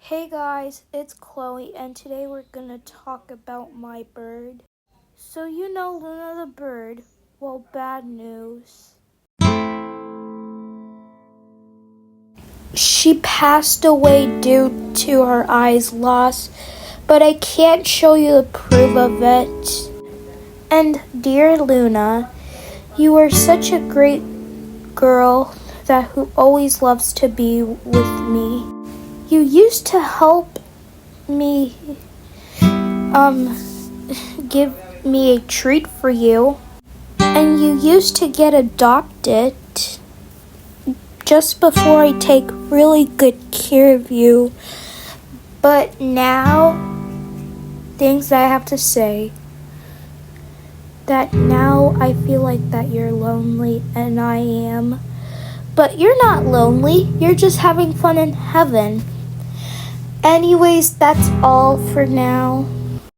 Hey guys, it's Chloe, and today we're gonna talk about my bird. So, you know Luna the bird? Well, bad news. She passed away due to her eyes loss, but I can't show you the proof of it. And dear Luna, you are such a great girl who always loves to be with me. You used to help me give me a treat for you, and you used to get adopted just before I take really good care of you. But now, things I have to say, that now I feel like that you're lonely, and I am. But you're not lonely, you're just having fun in heaven. Anyways, that's all for now.